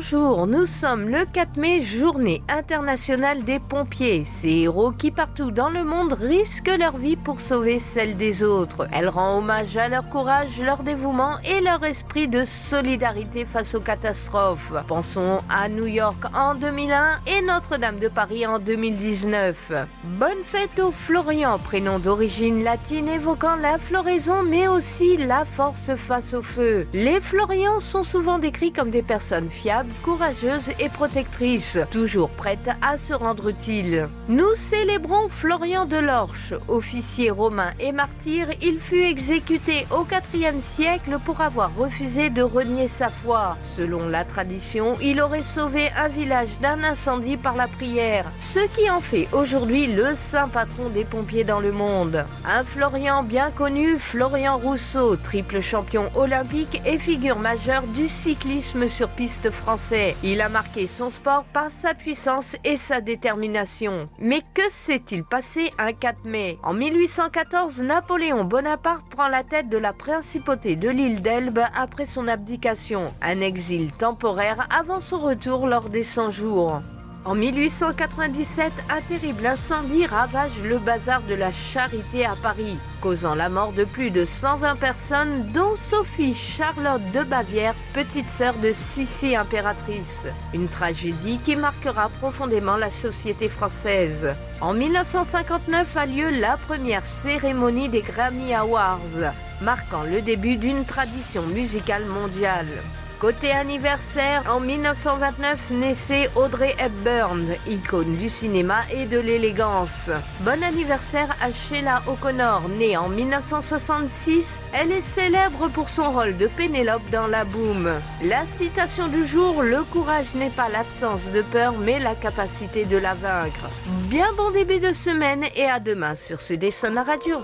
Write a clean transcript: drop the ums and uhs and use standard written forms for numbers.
Bonjour, nous sommes le 4 mai, journée internationale des pompiers. Ces héros qui partout dans le monde risquent leur vie pour sauver celle des autres. Elle rend hommage à leur courage, leur dévouement et leur esprit de solidarité face aux catastrophes. Pensons à New York en 2001 et Notre-Dame de Paris en 2019. Bonne fête aux Florian, prénom d'origine latine évoquant la floraison mais aussi la force face au feu. Les Florians sont souvent décrits comme des personnes fiables, courageuses et protectrices, toujours prêtes à se rendre utiles. Nous célébrons Florian de Lorche, officier romain et martyr. Il fut exécuté au IVe siècle pour avoir refusé de renier sa foi. Selon la tradition, il aurait sauvé un village d'un incendie par la prière, ce qui en fait aujourd'hui le saint patron des pompiers dans le monde. Un Florian bien connu, Florian Rousseau, triple champion olympique et figure majeure du cyclisme sur piste français. Il a marqué son sport par sa puissance et sa détermination. Mais que s'est-il passé un 4 mai ? En 1814, Napoléon Bonaparte prend la tête de la principauté de l'île d'Elbe après son abdication. Un exil temporaire avant son retour lors des 100 jours. En 1897, un terrible incendie ravage le bazar de la Charité à Paris, causant la mort de plus de 120 personnes, dont Sophie Charlotte de Bavière, petite sœur de Sissi impératrice. Une tragédie qui marquera profondément la société française. En 1959 a lieu la première cérémonie des Grammy Awards, marquant le début d'une tradition musicale mondiale. Côté anniversaire, en 1929 naissait Audrey Hepburn, icône du cinéma et de l'élégance. Bon anniversaire à Sheila O'Connor, née en 1966. Elle est célèbre pour son rôle de Pénélope dans La Boum. La citation du jour, le courage n'est pas l'absence de peur, mais la capacité de la vaincre. Bien bon début de semaine et à demain sur Sud Essonne Radio.